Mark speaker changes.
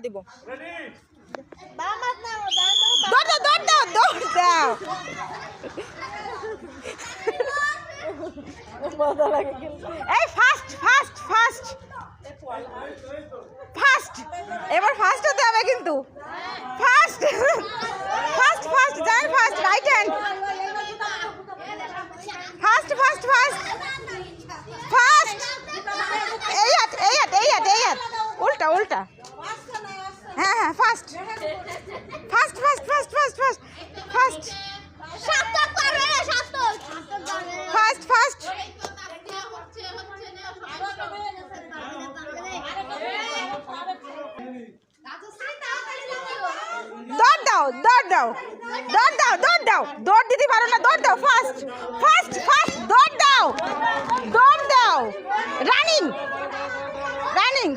Speaker 1: দিব। দৌড় দাও দৌড় দাও দৌড় দাও। এই ফাস্ট ফাস্ট ফাস্ট ফাস্ট, এবার ফাস্ট হতে হবে কিন্তু। ফাস্ট ফাস্ট ফাস্ট যান, fast right hand, fast fast fast fast. এই হাত এই হাত এই হাত এই হাত, উল্টা উল্টা। হ্যাঁ হ্যাঁ fast fast fast fast fast fast fast fast fast. দৌড় দাও দৌড় দাও দৌড় দাও দৌড় দাও, দৌড় দিতে পারো না, দৌড় দাও ফাস্ট ফাস্ট ফাস্ট, দৌড় দাও দৌড় দাও। Running running.